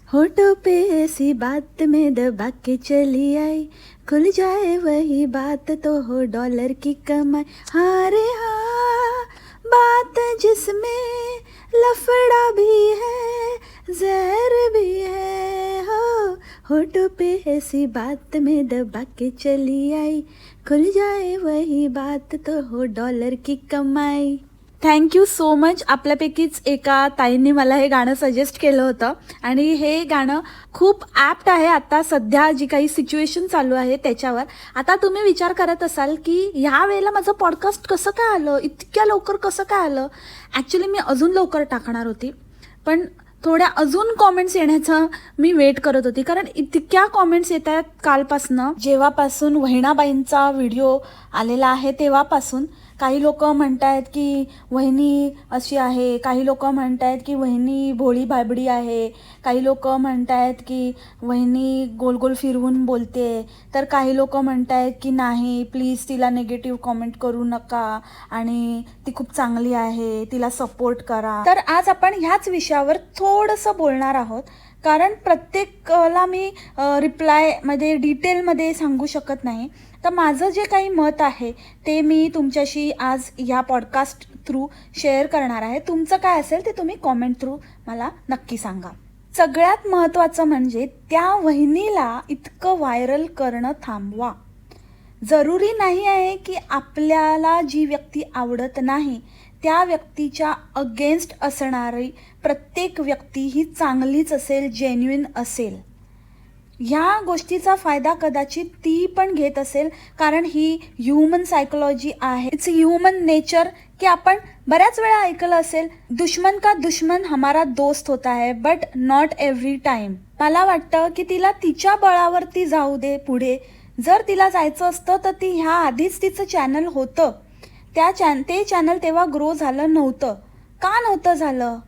होठों पे ऐसी बात में दबा के चली आई, खुल जाए वही बात तो हो डॉलर की कमाई। हाँ रे हाँ, बात जिसमें लफड़ा भी है जहर भी है हो। होठों पे ऐसी बात में दबा के चली आई, खुल जाए वही बात तो हो डॉलर की कमाई। Thank you so much. आपल्यापैकीच एका ताईंनी मला हे गाणं सजेस्ट केलं होतं आणि हे गाणं खूप ॲप्ट आहे आता सध्या जी काही सिच्युएशन चालू आहे त्याच्यावर. आता तुम्ही विचार करत असाल की ह्या वेळेला माझं पॉडकास्ट कसं काय आलं, इतक्या लवकर कसं काय आलं. ॲक्च्युली मी अजून लवकर टाकणार होती, पण थोड्या अजून कॉमेंट्स येण्याचा मी वेट करत होती, कारण इतक्या कॉमेंट्स येत आहेत कालपासनं. जेव्हापासून वहिनाबाईंचा व्हिडिओ आलेला आहे तेव्हापासून काही लोक म्हणत आहेत की वहिनी अशी आहे, काही लोक म्हणत आहेत की वहिनी भोळी भाबडी आहे, काही लोक म्हणत आहेत की वहिनी गोल गोल फिरवून बोलते, तर काही लोक म्हणत आहेत की नाही प्लीज तिला निगेटिव्ह कॉमेंट करू नका आणि ती खूप चांगली आहे, तिला सपोर्ट करा. तर आज आपण ह्याच विषयावर थोडंसं बोलणार आहोत, कारण प्रत्येकाला मी रिप्लायमध्ये डिटेलमध्ये सांगू शकत नाही. तर माझं जे काही मत आहे ते मी तुमच्याशी आज ह्या पॉडकास्ट थ्रू शेअर करणार आहे. तुमचं काय असेल ते तुम्ही कॉमेंट थ्रू मला नक्की सांगा. सगळ्यात महत्त्वाचं म्हणजे त्या वहिनीला इतकं व्हायरल करणं थांबवा. जरुरी नाही आहे की आपल्याला जी व्यक्ती आवडत नाही त्या व्यक्तीच्या अगेन्स्ट असणारी प्रत्येक व्यक्ती ही चांगलीच असेल, जेन्युइन असेल. ह्या गोष्टीचा फायदा कदाचित ती पण घेत असेल, कारण ही ह्युमन सायकोलॉजी आहे. इट्स ह्युमन नेचर की आपण बऱ्याच वेळा ऐकलं असेल, दुश्मन का दुश्मन हमारा दोस्त होता है बट नॉट एव्हरी टाइम. मला वाटतं की तिला तिच्या बळावरती जाऊ दे पुढे. जर तिला जायचं असतं तर ती ह्या आधीच तिचं चॅनल होतं, ते चॅनल तेव्हा ग्रो झालं नव्हतं. का नव्हतं झालं,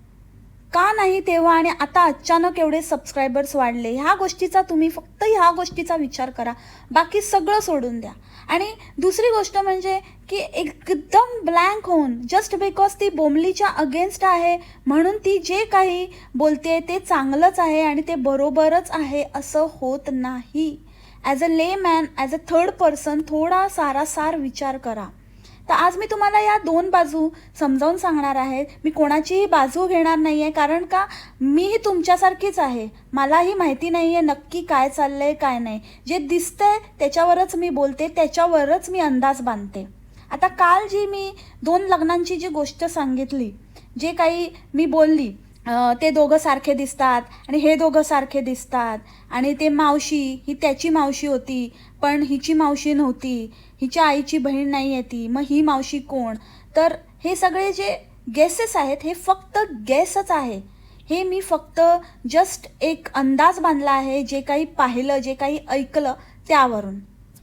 का नाही तेव्हा, आणि आता अचानक एवढे सबस्क्रायबर्स वाढले. ह्या गोष्टीचा तुम्ही फक्त ह्या गोष्टीचा विचार करा, बाकी सगळं सोडून द्या. आणि दुसरी गोष्ट म्हणजे की एकदम ब्लँक होऊन जस्ट बिकॉज ती बोमलीच्या अगेन्स्ट आहे म्हणून ती जे काही बोलते ते चांगलंच आहे आणि ते बरोबरच आहे असं होत नाही. As a layman, as a third person थोडा सारासार विचार करा. तर आज मी तुम्हाला या दोन बाजू समजावून सांगणार आहे. मी कोणाचीही बाजू घेणार नाही आहे, कारण का मीही तुमच्यासारखीच आहे. मलाही माहिती नाही आहे नक्की काय चाललं आहे काय नाही. जे दिसतंय त्याच्यावरच मी बोलते, त्याच्यावरच मी अंदाज बांधते. आता काल जी मी 2 लग्नांची जी गोष्ट सांगितली, जे काही मी बोलली, ते दोघं सारखे दिसतात आणि हे दोघं सारखे दिसतात आणि ते मावशी ही त्याची मावशी होती पण हिची मावशी नव्हती, हिच्या आईची बहीण नाही आहे ती, मग ही मावशी कोण. तर हे सगळे जे गेसेस आहेत हे फक्त गेसच आहे. हे मी फक्त जस्ट एक अंदाज बांधला आहे, जे काही पाहिलं, जे काही ऐकलं त्यावरून.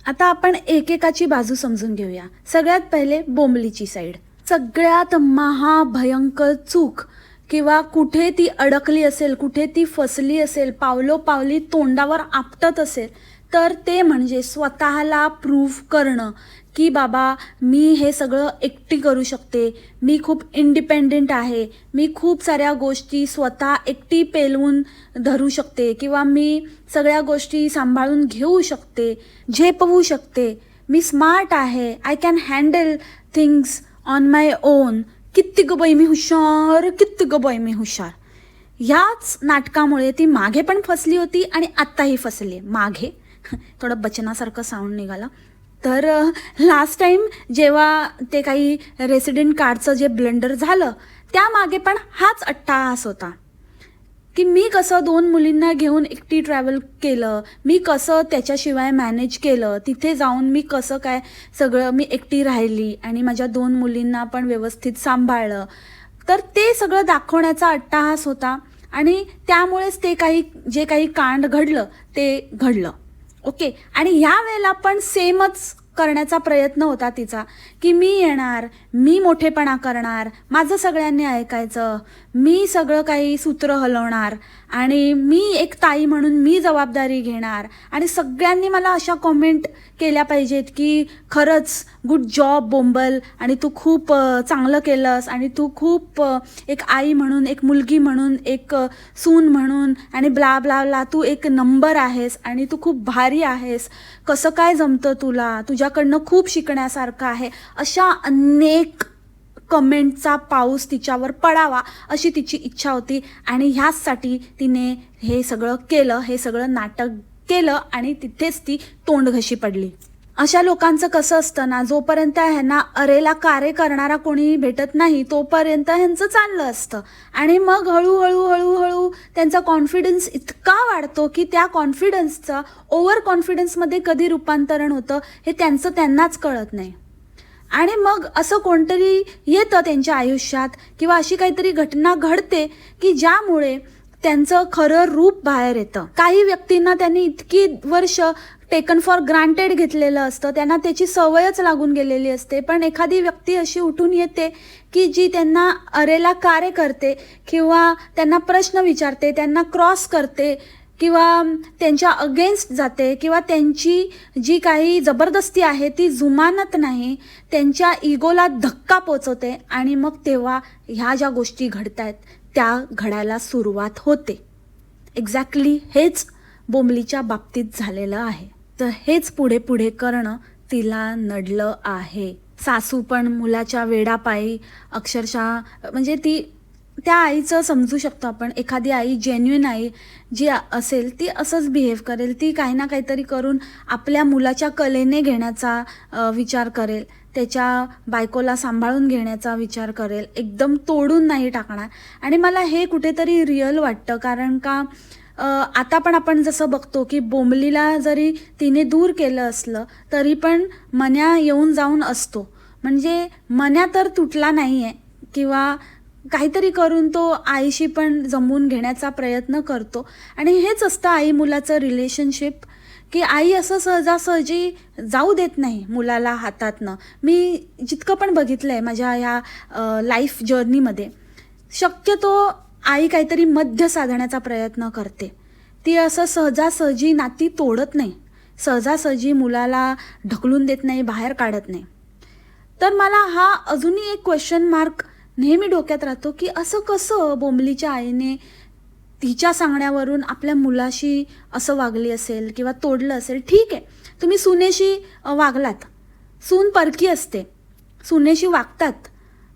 आता आपण एकेकाची बाजू समजून घेऊया. सगळ्यात पहिले बोंबलीची साईड. सगळ्यात महाभयंकर चूक किंवा कुठे ती अडकली असेल, कुठे ती फसली असेल, पावलोपावली तोंडावर आपटत असेल, तर ते म्हणजे स्वतःला प्रूव्ह करणं की बाबा मी हे सगळं एकटी करू शकते, मी खूप इंडिपेंडेंट आहे, मी खूप साऱ्या गोष्टी स्वतः एकटी पेलवून धरू शकते किंवा मी सगळ्या गोष्टी सांभाळून घेऊ शकते, झेपवू शकते, मी स्मार्ट आहे, I can handle things on my on. किती ग बाई मी हुशार, किती ग बाई मी हुशार. ह्याच नाटकामुळे ती मागे पण फसली होती आणि आत्ताही फसली. मागे थोडं बचनासारखं साऊंड निघाला. तर लास्ट टाईम जेव्हा ते काही रेसिडेंट कार्डचं जे ब्लंडर झालं त्यामागे पण हाच अट्टाहास होता की मी कसं 2 मुलींना घेऊन एकटी ट्रॅव्हल केलं, मी कसं त्याच्याशिवाय मॅनेज केलं, तिथे जाऊन मी कसं काय सगळं मी एकटी राहिली आणि माझ्या 2 मुलींना पण व्यवस्थित सांभाळलं. तर ते सगळं दाखवण्याचा अट्टाहास होता आणि त्यामुळेच ते जे काही कांड घडलं ते घडलं. ओके. आणि ह्या वेळेला पण सेमच करण्याचा प्रयत्न होता तिचा, की मी येणार, मी मोठेपणा करणार, माझं सगळ्यांनी ऐकायचं, मी सगळं काही सूत्र हलवणार आणि मी एक ताई म्हणून मी जबाबदारी घेणार आणि सगळ्यांनी मला अशा कॉमेंट केल्या पाहिजेत की खरंच गुड जॉब बोंबल आणि तू खूप चांगलं केलंस आणि तू खूप एक आई म्हणून, एक मुलगी म्हणून, एक सून म्हणून आणि ब्ला ब्ला ब्ला तू एक नंबर आहेस आणि तू खूप भारी आहेस, कसं काय जमतं तुला, तुझ्याकडनं खूप शिकण्यासारखं आहे. अशा अनेक कमेंटचा पाऊस तिच्यावर पडावा अशी तिची इच्छा होती आणि ह्याचसाठी तिने हे सगळं केलं, हे सगळं नाटक केलं आणि तिथेच ती तोंडघशी पडली. अशा लोकांचं कसं असतं ना, जोपर्यंत ह्यांना अरेला कार्य करणारा कोणी भेटत नाही तोपर्यंत ह्यांचं चाललं असतं आणि मग हळूहळू हळूहळू त्यांचा कॉन्फिडन्स इतका वाढतो की त्या कॉन्फिडन्सचं ओव्हर कॉन्फिडन्समध्ये कधी रूपांतरण होतं हे त्यांनाच कळत नाही. आणि मग असं कोणतरी येतं त्यांच्या आयुष्यात किंवा अशी काहीतरी घटना घडते की ज्यामुळे त्यांचं खरं रूप बाहेर येतं. काही व्यक्तींना त्यांनी इतकी वर्ष टेकन फॉर ग्रांटेड घेतलेलं असतं, त्यांना त्याची सवयच लागून गेलेली असते, पण एखादी व्यक्ती अशी उठून येते की जी त्यांना अरेला कार्य करते किंवा त्यांना प्रश्न विचारते, त्यांना क्रॉस करते किंवा त्यांच्या अगेन्स्ट जाते किंवा त्यांची जी काही जबरदस्ती आहे ती जुमानत नाही, त्यांच्या इगोला धक्का पोचवते आणि मग तेव्हा ह्या ज्या गोष्टी घडत आहेत त्या घडायला सुरुवात होते. एक्झॅक्टली हेच बोंबलीच्या बाबतीत झालेलं आहे. तर हेच पुढे पुढे करणं तिला नडलं आहे. सासू पण मुलाच्या वेडापायी अक्षरशः म्हणजे त्या आईचं समजू शकतो आपण. एखादी आई, जेन्युइन आई जी असेल ती असंच बिहेव करेल, ती काही ना काहीतरी करून आपल्या मुलाच्या कलेने घेण्याचा विचार करेल, त्याच्या बायकोला सांभाळून घेण्याचा विचार करेल, एकदम तोडून नाही टाकणार. आणि मला हे कुठेतरी रिअल वाटतं, कारण का आता पण आपण जसं बघतो की बोंबलीला जरी तिने दूर केलं असलं तरी पण मन्या येऊन जाऊन असतो. म्हणजे मन्या तर तुटला नाही आहे किंवा काहीतरी करून तो आईशी पण जमवून घेण्याचा प्रयत्न करतो. आणि हेच असतं आई मुलाचं रिलेशनशिप, की आई असं सहजासहजी जाऊ देत नाही मुलाला हातातनं. मी जितकं पण बघितलं आहे माझ्या ह्या लाईफ जर्नीमध्ये, शक्यतो आई काहीतरी मध्य साधण्याचा प्रयत्न करते. ती असं सहजासहजी नाती तोडत नाही, सहजासहजी मुलाला ढकलून देत नाही, बाहेर काढत नाही. तर मला हा अजूनही एक क्वेश्चन मार्क नेहमी डोक्यात राहतो की असं कसं बोंबलीच्या आईने तिच्या सांगण्यावरून आपल्या मुलाशी असं वागली असेल किंवा तोडलं असेल. ठीक आहे, तुम्ही सुनेशी वागलात, सून परकी असते, सुनेशी वागतात,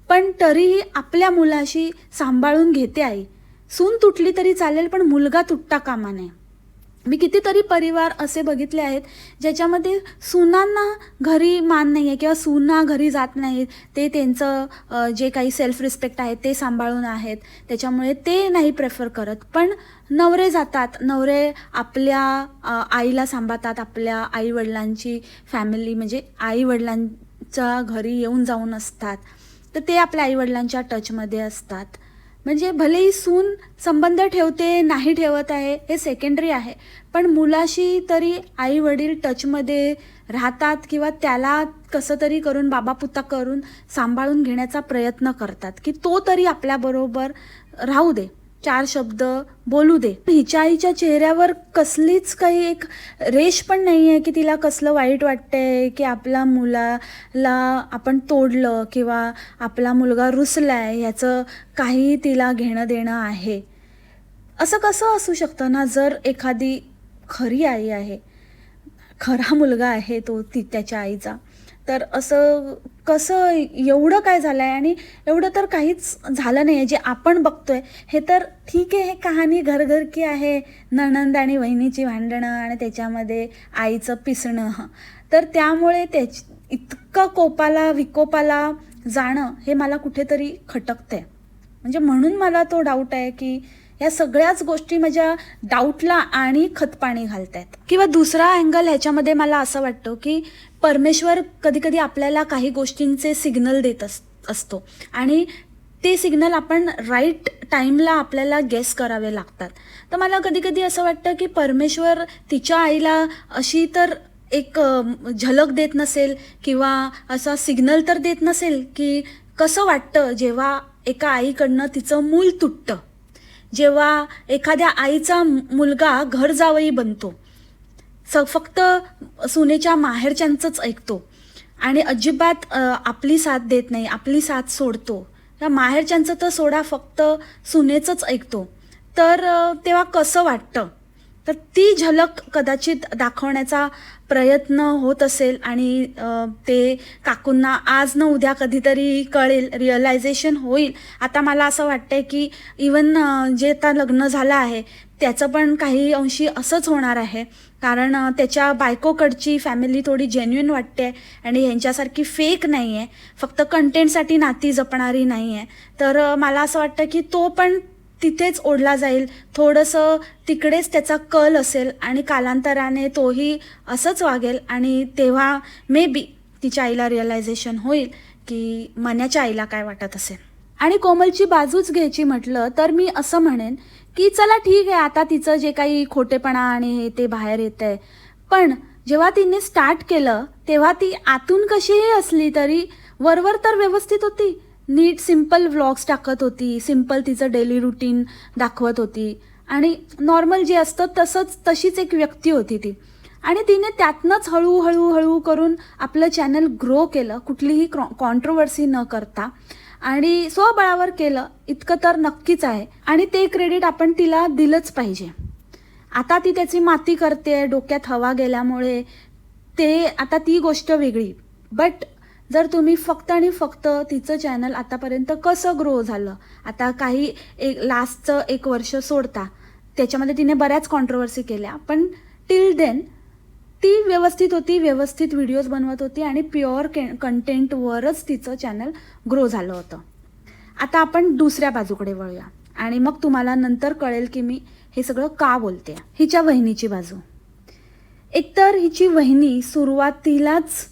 पण तरीही आपल्या मुलाशी सांभाळून घेते आई. सून तुटली तरी चालेल पण मुलगा तुटता कामा नये. मी कितीतरी परिवार असे बघितले आहेत ज्याच्यामध्ये सुनांना घरी मान नाही आहे किंवा सुना घरी जात नाहीत, ते त्यांचं जे काही सेल्फ रिस्पेक्ट आहे ते सांभाळून आहेत, त्याच्यामुळे ते नाही प्रेफर करत. पण नवरे जातात, नवरे आपल्या आईला सांभाळतात, आपल्या आईवडिलांची फॅमिली म्हणजे आईवडिलांच्या घरी येऊन जाऊन असतात, तर ते आपल्या आईवडिलांच्या टचमध्ये असतात. म्हणजे भलेही सून संबंध ठेवते नाही ठेवत आहे हे सेकंडरी आहे, पण मुलाशी तरी आई वडील टचमध्ये राहतात किंवा त्याला कसं तरी करून बाबापुत्ता करून सांभाळून घेण्याचा प्रयत्न करतात की तो तरी आपल्याबरोबर राहू दे, 4 शब्द बोलू दे. हिच्या आईच्या चेहऱ्यावर कसलीच काही एक रेष पण नाही आहे की तिला कसलं वाईट वाटतंय की आपल्या मुलाला आपण तोडलं किंवा आपला मुलगा रुसलाय ह्याचं काही तिला घेणं देणं आहे. असं कसं असू शकतं ना, जर एखादी खरी आई आहे, खरा मुलगा आहे तो त्याच्या आईचा, तर असं कसं एवढं काय झालं आहे. आणि एवढं तर काहीच झालं नाही आहे जे आपण बघतोय. हे तर ठीक आहे, हे कहाणी घरघर की आहे, नणंद आणि वहिनीची भांडणं आणि त्याच्यामध्ये आईचं पिसणं, तर त्यामुळे इतकं विकोपाला जाणं हे मला कुठेतरी खटकतंय. म्हणजे म्हणून मला तो डाऊट आहे की या सगळ्याच गोष्टी माझ्या डाऊटला आणि खतपाणी घालत आहेत. किंवा दुसरा अँगल ह्याच्यामध्ये मला असं वाटतं की परमेश्वर कधी कधी आपल्याला काही गोष्टींचे सिग्नल देत असतो आणि ते सिग्नल आपण राईट टाईमला आपल्याला गेस करावे लागतात. तर मला कधी कधी असं वाटतं की परमेश्वर तिच्या आईला अशी तर एक झलक देत नसेल किंवा असा सिग्नल तर देत नसेल की कसं वाटतं जेव्हा एका आईकडनं तिचं मूल तुटतं, जेव्हा एखाद्या आईचा मुलगा घर जावई बनतो, फक्त सुनेच्या माहेरच्यांचंच ऐकतो आणि अजिबात आपली साथ देत नाही, आपली साथ सोडतो, या माहेरच्यांचं तर सोडा, फक्त सुनेचंच ऐकतो, तर तेव्हा कसं वाटतं. तर ती झलक कदाचित दाखवण्याचा प्रयत्न होत असेल आणि ते काकूंना आज न उद्या कधीतरी कळेल, रिअलायझेशन होईल. आता मला असं वाटतंय की इवन जे आता लग्न झालं आहे त्याचं पण काही अंशी असंच होणार आहे, कारण त्याच्या बायकोकडची फॅमिली थोडी जेन्युइन वाटते आणि ह्यांच्यासारखी फेक नाही आहे, फक्त कंटेंटसाठी नाती जपणारी नाही आहे. तर मला असं वाटतं की तो पण तिथेच ओढला जाईल, थोडंसं तिकडेच त्याचा कल असेल आणि कालांतराने तोही असंच वागेल आणि तेव्हा मे बी तिच्या आईला रिअलायझेशन होईल की मन्याच्या आईला काय वाटत असेल. आणि कोमलची बाजूच घ्यायची म्हटलं तर मी असं म्हणेन की चला ठीक आहे, आता तिचं जे काही खोटेपणा आणि हे ते बाहेर येत आहे, पण जेव्हा तिने स्टार्ट केलं तेव्हा ती आतून कशीही असली तरी वरवर तर व्यवस्थित होती. नीट सिम्पल व्लॉग्स टाकत होती, सिम्पल तिचं डेली रुटीन दाखवत होती आणि नॉर्मल जे असतं तशीच एक व्यक्ती होती ती. आणि तिने त्यातनंच हळूहळू करून आपलं चॅनल ग्रो केलं, कुठलीही कॉन्ट्रोवर्सी न करता आणि स्वबळावर केलं, इतकं तर नक्कीच आहे आणि ते क्रेडिट आपण तिला दिलंच पाहिजे. आता ती त्याची माती करते, डोक्यात हवा गेल्यामुळे, ते आता ती गोष्ट वेगळी. बट जर तुम्ही फक्त आणि फक्त तिचं चॅनल आतापर्यंत कसं ग्रो झालं, आता काही लास्टचं 1 वर्ष सोडता, त्याच्यामध्ये तिने बऱ्याच कॉन्ट्रोवर्सी केल्या, पण टिल देन ती व्यवस्थित होती, व्यवस्थित व्हिडिओज बनवत होती आणि प्युअर कंटेंटवरच तिचं चॅनल ग्रो झालं होतं. आता आपण दुसऱ्या बाजूकडे वळूया आणि मग तुम्हाला नंतर कळेल की मी हे सगळं का बोलते. हिच्या वहिनीची बाजू. एकतर हिची वहिनी सुरुवातीलाच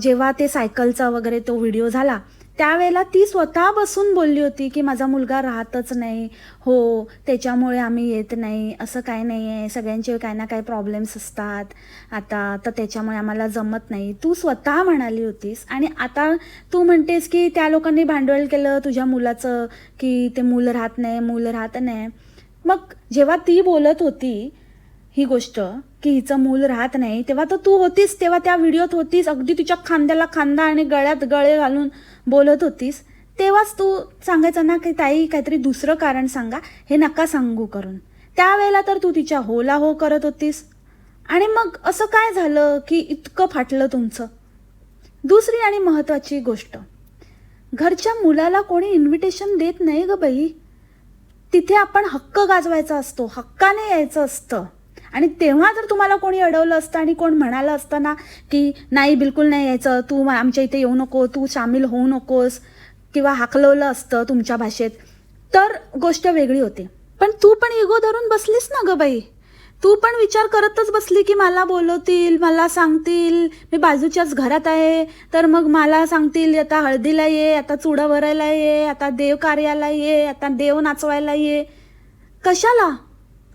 जेव्हा ते सायकलचा वगैरे तो व्हिडिओ झाला त्यावेळेला ती स्वतः बसून बोलली होती की माझा मुलगा राहतच नाही, हो त्याच्यामुळे आम्ही येत नाही, असं काय नाही आहे, सगळ्यांचे काय ना काय प्रॉब्लेम्स असतात आता, तर त्याच्यामुळे आम्हाला जमत नाही, तू स्वतः म्हणाली होतीस. आणि आता तू म्हणतेस की त्या लोकांनी भांडवल केलं तुझ्या मुलाचं की ते मूल राहत नाही. मग जेव्हा ती बोलत होती ही गोष्ट की हिचं मूल राहत नाही, तेव्हा तर तू होतीस, तेव्हा त्या व्हिडिओत होतीस, अगदी तिच्या खांद्याला खांदा आणि गळ्यात गळे घालून बोलत होतीस. तेव्हाच तू सांगायचं ना की ताई काहीतरी दुसरं कारण सांगा, हे नका सांगू करून. त्यावेळेला तर तू तिच्या होला हो करत होतीस. आणि मग असं काय झालं की इतकं फाटलं तुमचं. दुसरी आणि महत्त्वाची गोष्ट, घरच्या मुलाला कोणी इन्व्हिटेशन देत नाही ग बाई. तिथे आपण हक्क गाजवायचा असतो, हक्काने यायचं असतं. आणि तेव्हा जर तुम्हाला कोणी अडवलं असतं आणि कोण म्हणालं असतं ना की नाही बिलकुल नाही यायचं, तू आमच्या इथे येऊ नको, तू सामील होऊ नकोस, किंवा हाकलवलं असतं तुमच्या भाषेत, तर गोष्ट वेगळी होते. पण तू पण इगो धरून बसलीस ना ग बाई. तू पण विचार करतच बसली की मला बोलवतील, मला सांगतील, मी बाजूच्याच घरात आहे, तर मग मला सांगतील आता हळदीला ये, आता चुडा भरायला ये, आता देव कार्याला ये, आता देव नाचवायला ये. कशाला?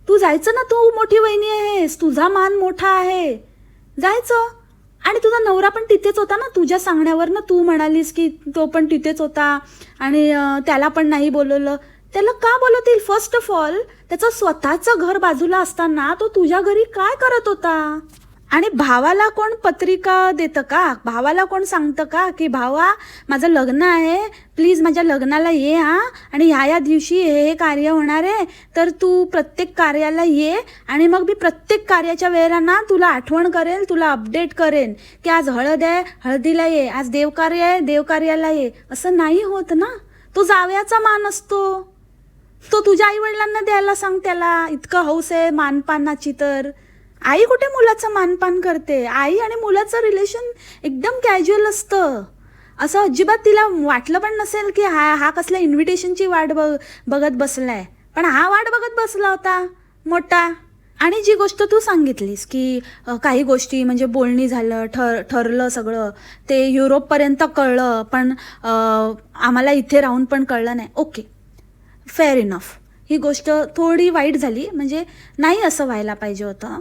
तू जायचं ना, तू मोठी वहिनी आहेस, तुझा मान मोठा आहे, जायचं. आणि तुझा नवरा पण तिथेच होता ना, तुझ्या सांगण्यावर ना तू म्हणालीस की तो पण तिथेच होता आणि त्याला पण नाही बोलवलं. त्याला का बोलवतील? फर्स्ट ऑफ ऑल त्याचं स्वतःचं घर बाजूला असताना तो तुझ्या घरी काय करत होता? आणि भावाला कोण पत्रिका देतं का? भावाला कोण सांगतं का की भावा माझं लग्न आहे, प्लीज माझ्या लग्नाला ये हा, आणि ह्या दिवशी हे कार्य होणार आहे, तर तू प्रत्येक कार्याला ये आणि मग मी प्रत्येक कार्याच्या वेळेला ना तुला आठवण करेल, तुला अपडेट करेन की आज हळद आहे, हळदीला ये, आज देवकार्य आहे, देवकार्याला ये. असं नाही होत ना. तो जावयाचा मान असतो, तो तुझ्या आईवडिलांना द्यायला सांग त्याला. इतकं हौस आहे मानपानाची तर आई कुठे मुलाचं मानपान करते? आई आणि मुलाचं रिलेशन एकदम कॅज्युअल असतं. असं अजिबात तिला वाटलं पण नसेल की हा कसल्या इन्व्हिटेशनची वाट बघत बसलाय, पण हा वाट बघत बसला होता मोठा. आणि जी गोष्ट तू सांगितलीस की काही गोष्टी म्हणजे बोलणी झालं, ठरलं सगळं, ते युरोपपर्यंत कळलं, पण आम्हाला इथे राहून पण कळलं नाही. Okay, fair enough. ही गोष्ट थोडी वाईट झाली, म्हणजे नाही असं व्हायला पाहिजे होतं.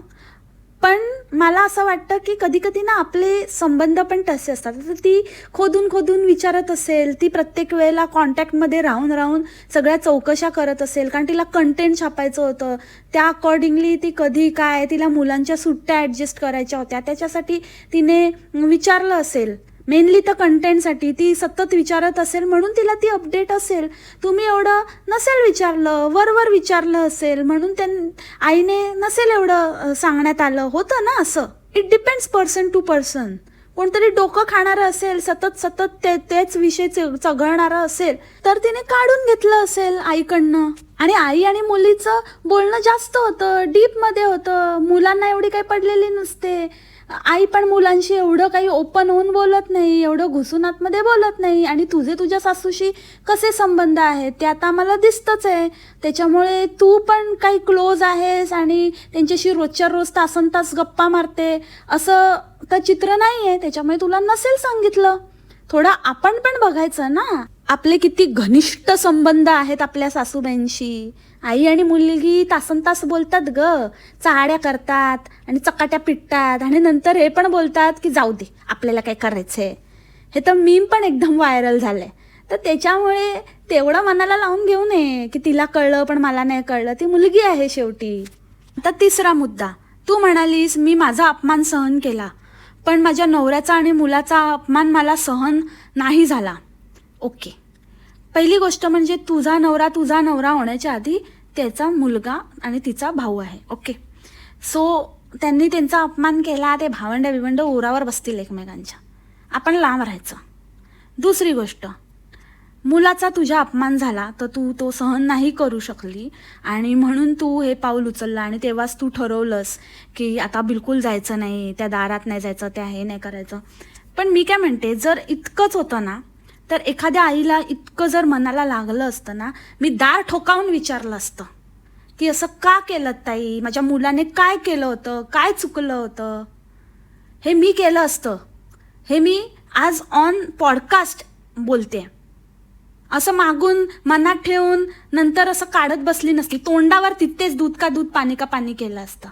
पण मला असं वाटतं की कधी कधी ना आपले संबंध पण तसे असतात. तर ती खोदून खोदून विचारत असेल, ती प्रत्येक वेळेला कॉन्टॅक्टमध्ये राहून राहून सगळ्या चौकशा करत असेल, कारण तिला कंटेंट छापायचं होतं. त्या अकॉर्डिंगली ती कधी काय, तिला मुलांच्या सुट्ट्या ॲडजस्ट करायच्या होत्या, त्याच्यासाठी तिने विचारलं असेल. मेनली तर कंटेंटसाठी ती सतत विचारत असेल, म्हणून तिला ती अपडेट असेल. तुम्ही एवढं नसेल विचारलं, वरवर विचारलं असेल, म्हणून आईने नसेल एवढं सांगण्यात आलं होतं ना. असं it depends person to person. कोणतरी डोकं खाणारं असेल, सतत सतत तेच विषय चघळणारं असेल, तर तिने काढून घेतलं असेल आईकडनं. आणि आई आणि मुलीचं बोलणं जास्त होतं, डीपमध्ये होतं. मुलांना एवढी काही पडलेली नसते. आई पण मुलांशी एवढं काही ओपन होऊन बोलत नाही, एवढं घुसून आतमध्ये बोलत नाही. आणि तुझ्या सासूशी कसे संबंध आहेत ते आता मला दिसतंच आहे. त्याच्यामुळे तू पण काही क्लोज आहेस आणि त्यांच्याशी रोजच्या रोज तासन तास गप्पा मारते असं तर चित्र नाही आहे. त्याच्यामुळे तुला नसेल सांगितलं. थोडं आपण पण बघायचं ना, आपले किती घनिष्ठ संबंध आहेत आपल्या सासूबाईंशी. आई आणि मुलगी तासन तास बोलतात ग, चाड्या करतात आणि चकाट्या पिटतात आणि नंतर हे पण बोलतात की जाऊ दे आपल्याला काय करायचंय. हे तर मीम पण एकदम व्हायरल झालंय. तर त्याच्यामुळे तेवढं मनाला लावून घेऊ नये की तिला कळलं पण मला नाही कळलं. ती मुलगी आहे शेवटी. आता तिसरा मुद्दा, तू म्हणालीस मी माझा अपमान सहन केला, पण माझ्या नवऱ्याचा आणि मुलाचा अपमान मला सहन नाही झाला. ओके, पहिली गोष्ट म्हणजे तुझा नवरा होण्याच्या आधी त्याचा मुलगा आणि तिचा भाऊ आहे. ओके, सो त्यांनी त्यांचा अपमान केला, ते भावंड उरावर बसतील एकमेकांच्या, आपण लांब राहायचं. दुसरी गोष्ट, मुलाचा तुझ्या अपमान झाला तर तू तो सहन नाही करू शकली आणि म्हणून तू हे पाऊल उचललं आणि तेव्हाच तू ठरवलंस की आता बिलकुल जायचं नाही, त्या दारात नाही जायचं, त्या हे नाही करायचं. पण मी काय म्हणते, जर इतकंच होतं ना, तर एखाद्या आईला इतकं जर मनाला लागलं असतं ना, मी दार ठोकावून विचारलं असतं की असं का केलं ताई, माझ्या मुलाने काय केलं होतं, काय चुकलं होतं. हे मी केलं असतं. हे मी आज ऑन पॉडकास्ट बोलते. असं मागून मनात ठेवून नंतर असं काढत बसली नसती. तोंडावर तिथेच दूध का दूध पाणी का पाणी केलं असतं.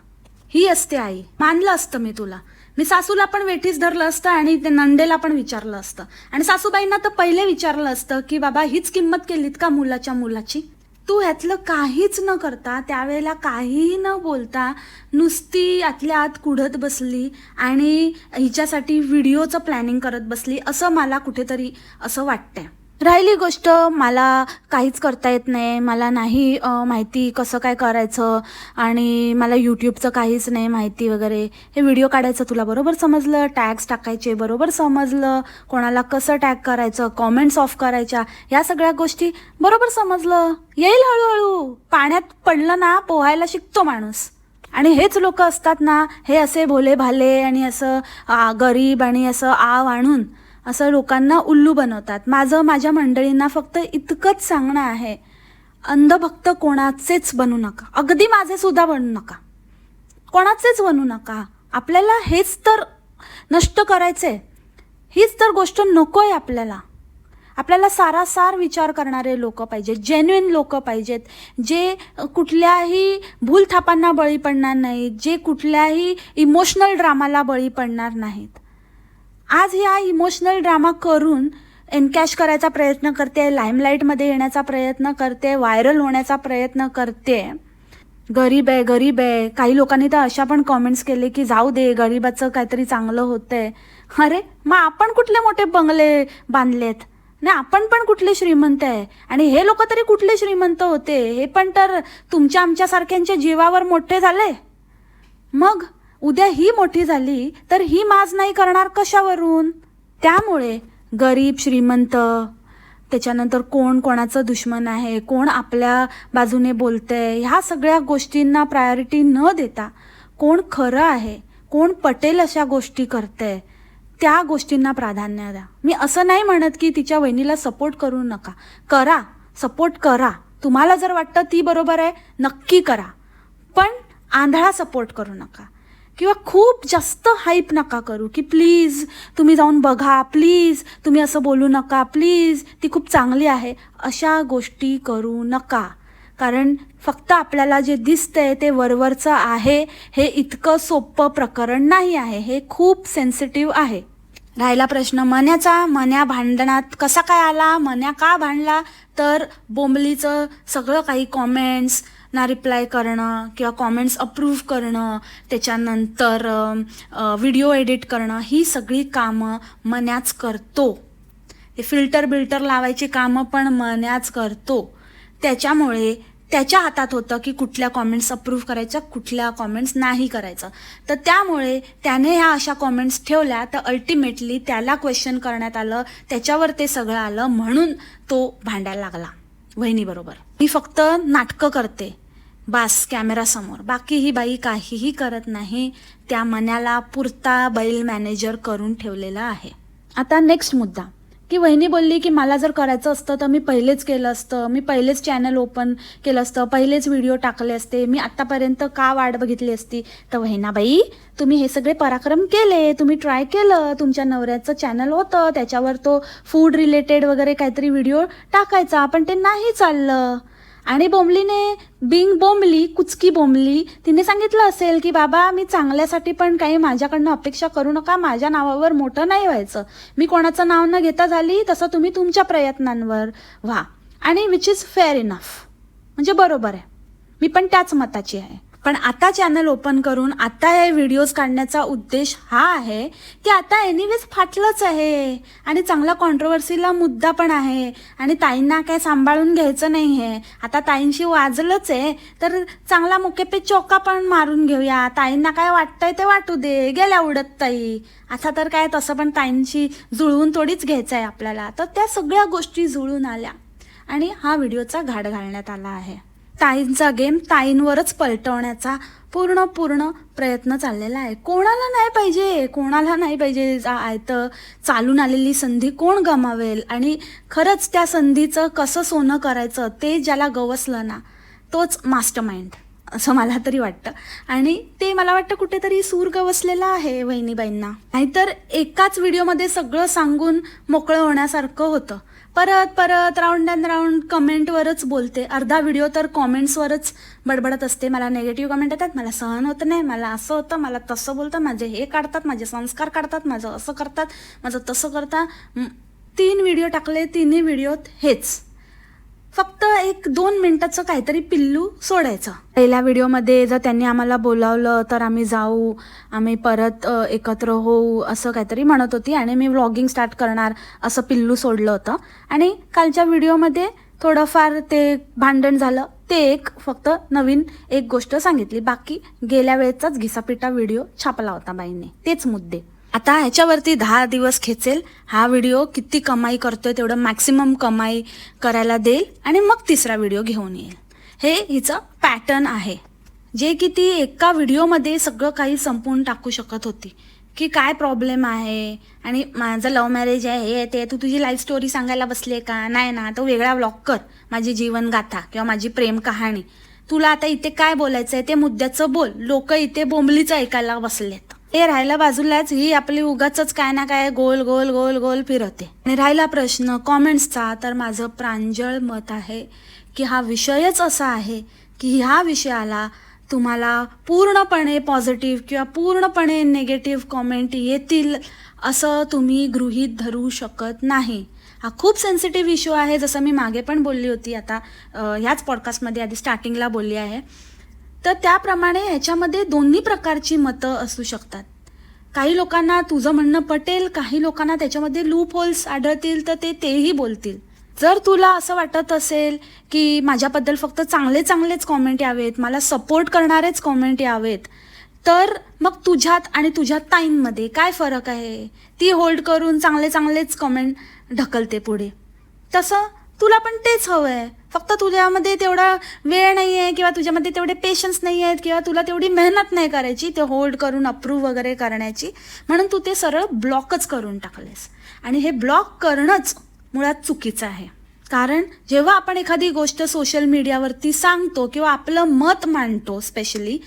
ही असते आई. मानलं असतं मी तुला. मी सासूला पण वेठीस धरलं असतं आणि ते नंदेला पण विचारलं असतं आणि सासूबाईंना तर पहिले विचारलं असतं की बाबा हीच किंमत केलीत का मुलाची. तू ह्यातलं काहीच न करता, त्यावेळेला काहीही न बोलता नुसती आतल्या आत कुढत बसली आणि हिच्यासाठी व्हिडिओचं प्लॅनिंग करत बसली, असं मला कुठेतरी असं वाटतंय. राहिली गोष्ट, मला काहीच करता येत नाही, मला नाही माहिती कसं काय करायचं आणि मला यूट्यूबचं काहीच नाही माहिती वगैरे. हे व्हिडिओ काढायचं तुला बरोबर समजलं, टॅग्स टाकायचे बरोबर समजलं, कोणाला कसं टॅग करायचं, कॉमेंट्स ऑफ करायच्या, या सगळ्या गोष्टी बरोबर समजलं. येईल हळूहळू. पाण्यात पडलं ना पोहायला शिकतो माणूस. आणि हेच लोक असतात ना, हे असे भोले भाले आणि असं गरीब आणि असं आव आणून असं लोकांना उल्लू बनवतात. माझ्या मंडळींना फक्त इतकंच सांगणं आहे, अंधभक्त कोणाचेच बनू नका. अगदी माझे सुद्धा बनू नका, कोणाचेच बनू नका. आपल्याला हेच तर नष्ट करायचंय, हीच तर गोष्ट नकोय आपल्याला. आपल्याला सारासार विचार करणारे लोक पाहिजेत, जेन्युइन लोक पाहिजेत, जे कुठल्याही भूलथापांना बळी पडणार नाहीत, जे कुठल्याही इमोशनल ड्रामाला बळी पडणार नाहीत. आज ह्या इमोशनल ड्रामा करून एनकॅश करायचा प्रयत्न करते, लाईमलाईटमध्ये येण्याचा प्रयत्न करते, व्हायरल होण्याचा प्रयत्न करते. गरीब आहे. काही लोकांनी तर अशा पण कॉमेंट्स केले की जाऊ दे, गरीबाचं काहीतरी चांगलं होतंय. अरे मग आपण कुठले मोठे बंगले बांधलेत, नाही आपण पण कुठले श्रीमंत आहे. आणि हे लोक तरी कुठले श्रीमंत होते, हे पण तर तुमच्या आमच्यासारख्यांच्या जीवावर मोठे झाले. मग उद्या ही मोठी झाली तर ही माज नाही करणार कशावरून. त्यामुळे गरीब श्रीमंत, त्याच्यानंतर कोण कोणाचं दुश्मन आहे, कोण आपल्या बाजूने बोलतंय, ह्या सगळ्या गोष्टींना प्रायोरिटी न देता कोण खरं आहे, कोण पटेल अशा गोष्टी करतंय, त्या गोष्टींना प्राधान्य द्या. मी असं नाही म्हणत की तिच्या वहिनीला सपोर्ट करू नका, करा, सपोर्ट करा. तुम्हाला जर वाटतं ती बरोबर आहे नक्की करा, पण आंधळा सपोर्ट करू नका किंवा खूप जास्त हाईप नका करू की प्लीज तुम्ही जाऊन बघा, प्लीज तुम्ही असं बोलू नका, प्लीज ती खूप चांगली आहे, अशा गोष्टी करू नका. कारण फक्त आपल्याला जे दिसतंय ते वरवरचं आहे, हे इतकं सोपं प्रकरण नाही आहे, हे खूप सेन्सिटिव्ह आहे. राहिला प्रश्न मन्याचा, मन्या भांडणात कसा काय आला, मन्या का भांडला, तर बोंबलीचं सगळं काही कॉमेंट्स ना रिप्लाय करणं किंवा कॉमेंट्स अप्रूव्ह करणं, त्याच्यानंतर व्हिडिओ एडिट करणं, ही सगळी कामं मन्याच करतो. ते फिल्टर बिल्टर लावायची कामं पण मन्याच करतो. त्याच्यामुळे त्याच्या हातात होतं की कुठल्या कॉमेंट्स अप्रूव्ह करायच्या, कुठल्या कॉमेंट्स नाही करायचं. तर त्यामुळे त्याने ह्या अशा कॉमेंट्स ठेवल्या, तर अल्टिमेटली त्याला क्वेश्चन करण्यात आलं, त्याच्यावर ते सगळं आलं, म्हणून तो भांडायला लागला वहिनीबरोबर. मी फक्त नाटकं करते बास कॅमेरासमोर, बाकी ही बाई काहीही करत नाही. त्या मन्याला पुरता बैल मॅनेजर करून ठेवलेला आहे. आता नेक्स्ट मुद्दा, की वहिनी बोलली की मला जर करायचं असतं तर मी पहिलेच केलं असतं, मी पहिलेच चॅनल ओपन केलं असतं, पहिलेच व्हिडिओ टाकले असते, मी आत्तापर्यंत का वाट बघितली असती. तर वहिनाबाई, तुम्ही हे सगळे पराक्रम केले, तुम्ही ट्राय केलं, तुमच्या नवऱ्याचं चॅनल होतं, त्याच्यावर तो फूड रिलेटेड वगैरे काहीतरी व्हिडिओ टाकायचा, पण ते नाही चाललं. आणि बोंबलीने बोंबली, कुचकी बोंबली, तिने सांगितलं असेल की बाबा मी चांगल्यासाठी पण काही माझ्याकडनं अपेक्षा करू नका, माझ्या नावावर मोठं नाही व्हायचं, मी कोणाचं नाव न घेता झाली तसं तुम्ही तुमच्या प्रयत्नांवर व्हा. आणि विच इज फेअर इनफ, म्हणजे बरोबर आहे, मी पण त्याच मताची आहे. पण आता चॅनल ओपन करून आता हे व्हिडिओज काढण्याचा उद्देश हा आहे की आता एनिवेज फाटलंच आहे आणि चांगला कॉन्ट्रोवर्सीला मुद्दा पण आहे आणि ताईंना काय सांभाळून घ्यायचं नाही आहे. आता ताईंशी वाजलंच आहे तर चांगला मुके पे चौका पण मारून घेऊया, ताईंना काय वाटतंय ते वाटू दे, गेल्या उडत ताई. आता तर काय तसं पण ताईंशी जुळवून थोडीच घ्यायचं आहे आपल्याला. तर त्या सगळ्या गोष्टी जुळून आल्या आणि हा व्हिडिओचा घाट घालण्यात आला आहे. ताईंचा गेम ताईंवरच पलटवण्याचा पूर्ण प्रयत्न चाललेला आहे. कोणाला नाही पाहिजे तर चालून आलेली संधी कोण गमावेल. आणि खरंच त्या संधीचं कसं सोनं करायचं ते ज्याला गवसलं ना, तोच मास्टरमाइंड असं मला तरी वाटतं. आणि ते मला वाटतं कुठेतरी सूर गवसलेला आहे वहिनीबाईंना. नाहीतर एकाच व्हिडिओमध्ये सगळं सांगून मोकळं होण्यासारखं होतं. परत राऊंड अँड राऊंड कमेंटवरच बोलते. अर्धा व्हिडिओ तर कॉमेंट्सवरच बडबडत असते. मला नेगेटिव्ह कमेंट येतात, मला सहन होत नाही, मला असं होतं, मला तसं बोलतं, माझे हे काढतात, माझे संस्कार काढतात, माझं असं करतात, माझं तसं करतात. 3 व्हिडिओ टाकले, 3ही व्हिडिओत हेच. फक्त 1-2 मिनिटाचं काहीतरी पिल्लू सोडायचं. पहिल्या व्हिडिओमध्ये जर त्यांनी आम्हाला बोलावलं तर आम्ही जाऊ, आम्ही परत एकत्र होऊ असं काहीतरी म्हणत होती आणि मी व्लॉगिंग स्टार्ट करणार असं पिल्लू सोडलं होतं. आणि कालच्या व्हिडिओमध्ये थोडंफार ते भांडण झालं, ते फक्त नवीन एक गोष्ट सांगितली. बाकी गेल्या वेळेचाच घिसापिटा व्हिडिओ छापला होता बाईंनी, तेच मुद्दे. आता ह्याच्यावरती 10 दिवस खेचेल. हा व्हिडिओ किती कमाई करतोय तेवढं मॅक्सिमम कमाई करायला देईल आणि मग तिसरा व्हिडिओ घेऊन येईल. हे हिचं पॅटर्न आहे, जे की ती एका व्हिडिओमध्ये सगळं काही संपवून टाकू शकत होती. की काय प्रॉब्लेम आहे आणि माझं लव्ह मॅरेज आहे, हे ते, तू तुझी लाईफ स्टोरी सांगायला बसले का? नाही ना, तो वेगळा व्लॉग कर, माझी जीवनगाथा किंवा माझी प्रेम कहाणी. तुला आता इथे काय बोलायचं आहे ते मुद्द्याचं बोल. लोक इथे बोंबलीचं ऐकायला बसलेत. हे राहिला बाजूलाच, ही आपली उगाच काय ना काय गोल गोल गोल गोल फिरवते. आणि राहिला प्रश्न कॉमेंट्सचा, तर माझं प्रांजळ मत आहे की हा विषयच असा आहे की ह्या विषयाला तुम्हाला पूर्णपणे पॉझिटिव्ह किंवा पूर्णपणे निगेटिव्ह कॉमेंट येतील असं तुम्ही गृहीत धरू शकत नाही. हा खूप सेन्सिटिव्ह इश्यू आहे, जसं मी मागे पण बोलली होती, आता ह्याच पॉडकास्टमध्ये आधी स्टार्टिंगला बोलली आहे. तर त्याप्रमाणे ह्याच्यामध्ये दोन्ही प्रकारची मतं असू शकतात. काही लोकांना तुझं म्हणणं पटेल, काही लोकांना त्याच्यामध्ये लूप होल्स आढळतील तर तेही बोलतील. जर तुला असं वाटत असेल की माझ्याबद्दल फक्त चांगलेच कॉमेंट यावेत, मला सपोर्ट करणारेच कॉमेंट यावेत, तर मग तुझ्यात आणि तुझ्या ताईंमध्ये काय फरक आहे? ती होल्ड करून चांगलेच कॉमेंट ढकलते पुढे. तसं तुला पण तेच हवं आहे, फक्त तुझ्यामध्ये तेवढा वेळ नाही आहे किंवा तुझ्यामध्ये तेवढे पेशन्स नाही आहेत किंवा तुला तेवढी मेहनत नाही करायची ते होल्ड करून अप्रूव्ह वगैरे करण्याची, म्हणून तू ते सरळ ब्लॉकच करून टाकलेस. आणि हे ब्लॉक करणंच मुळात चुकीचं आहे. कारण जेव्हा आपण एखादी गोष्ट सोशल मीडियावरती सांगतो किंवा आपलं मत मांडतो स्पेशली,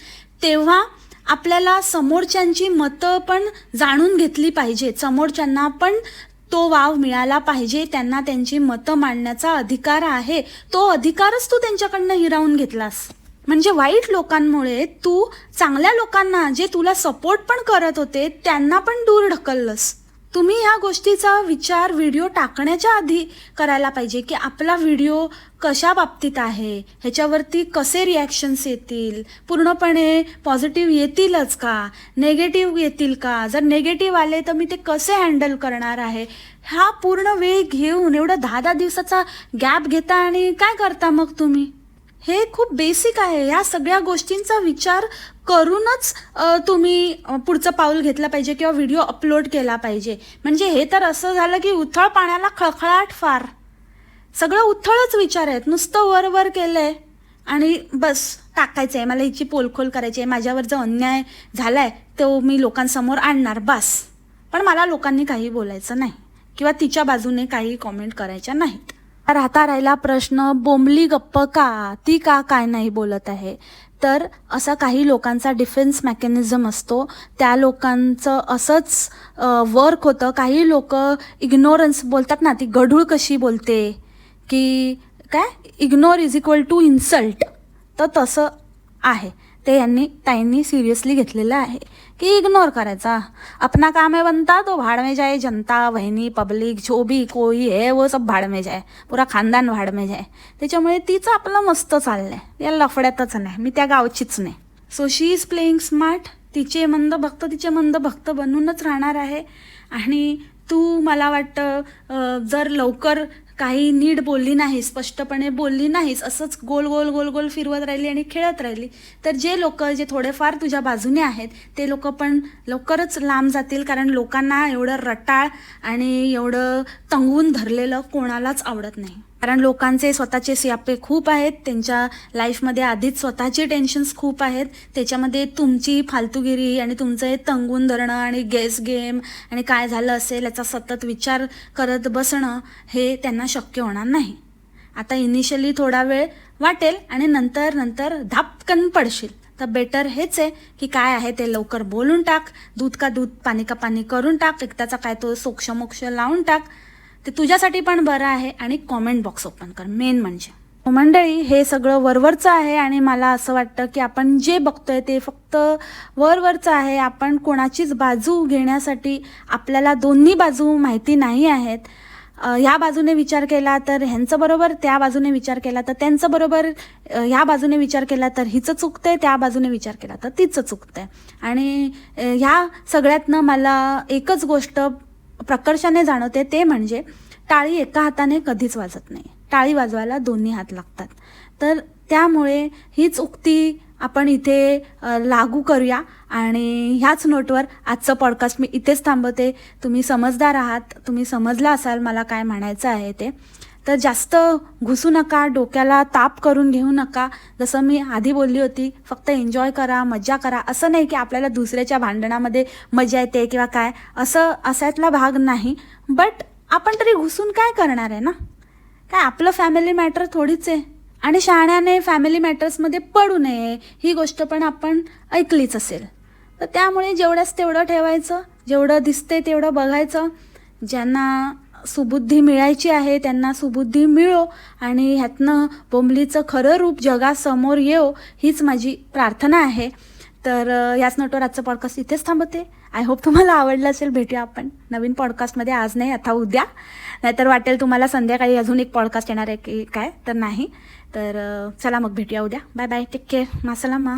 तेव्हा आपल्याला समोरच्यांची मतं पण जाणून घेतली पाहिजेत. समोरच्यांना पण तो वाव मिळाला पाहिजे, त्यांना त्यांची मतं मांडण्याचा अधिकार आहे, तो अधिकारच तू त्यांच्याकडनं हिरावून घेतलास. म्हणजे वाईट लोकांमुळे तू चांगल्या लोकांना, जे तुला सपोर्ट पण करत होते, त्यांना पण दूर ढकललंस. तुम्ही ह्या गोष्टीचा विचार व्हिडिओ टाकण्याच्या आधी करायला पाहिजे की आपला व्हिडिओ कशा बाबतीत आहे, ह्याच्यावरती कसे रिॲक्शन्स येतील, पूर्णपणे पॉझिटिव्ह येतीलच का, नेगेटिव्ह येतील का, जर नेगेटिव्ह आले तर मी ते कसे हँडल करणार आहे. हा पूर्ण वेळ घेऊन एवढा 10-10 दिवसाचा गॅप घेता आणि काय करता मग तुम्ही. हे खूप बेसिक आहे. ह्या सगळ्या गोष्टींचा विचार करूनच तुम्ही पुढचं पाऊल घेतलं पाहिजे किंवा व्हिडिओ अपलोड केला पाहिजे. म्हणजे हे तर असं झालं की उथळ पाण्याला खळखळाट फार, सगळं उथळच विचार आहेत, नुसतं वर केलंय आणि बस टाकायचं आहे, मला हिची पोलखोल करायची आहे, माझ्यावर जो अन्याय झालाय तो मी लोकांसमोर आणणार बस. पण मला लोकांनी काही बोलायचं नाही किंवा तिच्या बाजूने काही कॉमेंट करायच्या नाहीत. राहिला प्रश्न, बोंबली गप्प का, ती का काय नाही बोलत आहे. तर असा काही लोकांचा डिफेन्स मेकॅनिझम असतो, त्या लोकांचं असंच वर्क होतं. काही लोक इग्नोरन्स बोलतात ना, ती गढूळ कशी बोलते की काय, ignore is equal to insult, तर तसं आहे. ते ताईंनी सिरियसली घेतलेलं आहे कि इग्नोर करायचा. अपना काम है बनता तो भाड़ में जाए, जनता वहिनी पब्लिक जो भी कोई है वो सब भाड़ में जाए, पुरा खानदान भाड़ में जाए. त्याच्यामुळे तिचं आपलं मस्त चाललंय, या लफड्यातच नाही, मी त्या गावचीच नाही. So she is playing smart. तिचे मंद भक्त बनूनच राहणार आहे. आणि तू मला वाटतं जर लवकर काही नीट बोलली नाही, स्पष्टपणे बोलली नाहीस, असंच गोल गोल फिरवत राहिली आणि खेळत राहिली, तर जे लोक जे थोडेफार तुझ्या बाजूने आहेत ते लोक पण लवकरच लांब जातील. कारण लोकांना एवढं रटाळ आणि एवढं तंगवून धरलेलं कोणालाच आवडत नाही. कारण लोकांचे स्वतःचे स्यापे खूप आहेत, त्यांच्या लाईफमध्ये आधीच स्वतःचे टेन्शन्स खूप आहेत, त्याच्यामध्ये तुमची फालतूगिरी आणि तुमचं हे तंगून धरणं आणि गेस गेम आणि काय झालं असेल याचा सतत विचार करत बसणं हे त्यांना शक्य होणार नाही. आता इनिशियली थोडा वेळ वाटेल आणि नंतर धापकन पडशील. तर बेटर हेच आहे की काय आहे ते लवकर बोलून टाक, दूध का दूध पाणी का पाणी करून टाक, एकदाचा काय तो सोक्षमोक्ष लावून टाक, ते तुझ्यासाठी पण बरं आहे. आणि कॉमेंट बॉक्स ओपन कर. मेन म्हणजे मंडळी हे सगळं वरवरचं आहे आणि मला असं वाटतं की आपण जे बघतोय ते फक्त वरवरचं आहे. आपण कोणाचीच बाजू घेण्यासाठी आपल्याला दोन्ही बाजू माहिती नाही आहेत. ह्या बाजूने विचार केला तर ह्यांचं बरोबर, त्या बाजूने विचार केला तर त्यांचं बरोबर, ह्या बाजूने विचार केला तर हिचं चुकतंय, त्या बाजूने विचार केला तर तिचं चुकतंय. आणि ह्या सगळ्यातनं मला एकच गोष्ट प्रकर्षाने जाणवते, ते म्हणजे टाळी एका हाताने कधीच वाजत नाही, टाळी वाजवायला दोन्ही हात लागतात. तर त्यामुळे हीच उक्ती आपण इथे लागू करूया. आणि ह्याच नोटवर आजचं पॉडकास्ट मी इथेच थांबवते. तुम्ही समजदार आहात, तुम्ही समजला असाल मला काय म्हणायचं आहे ते. तर जास्त घुसू नका, डोक्याला ताप करून घेऊ नका. जसं मी आधी बोलली होती, फक्त एन्जॉय करा, मज्जा करा. असं नाही की आपल्याला दुसऱ्याच्या भांडणामध्ये मजा येते किंवा काय, असं असायतला भाग नाही. बट आपण तरी घुसून काय करणार आहे ना, काय आपलं फॅमिली मॅटर थोडीच आहे. आणि शहाण्याने फॅमिली मॅटर्समध्ये पडू नये ही गोष्ट पण आपण ऐकलीच असेल. तर त्यामुळे जेवढंच तेवढं ठेवायचं, जेवढं दिसते तेवढं बघायचं. ज्यांना सुबुद्धी मिळायची आहे त्यांना सुबुद्धी मिळो आणि ह्यातनं बोंबलीचं खरं रूप जगासमोर येऊ हीच माझी प्रार्थना आहे. तर याच नोटवर आजचं पॉडकास्ट इथेच थांबवते. आय होप तुम्हाला आवडलं असेल. भेटूया आपण नवीन पॉडकास्टमध्ये, आज नाही आता उद्या. नाहीतर वाटेल तुम्हाला संध्याकाळी अजून एक पॉडकास्ट येणार आहे की काय, तर नाही. तर चला मग भेटूया उद्या. Bye bye, take care, मासलामा.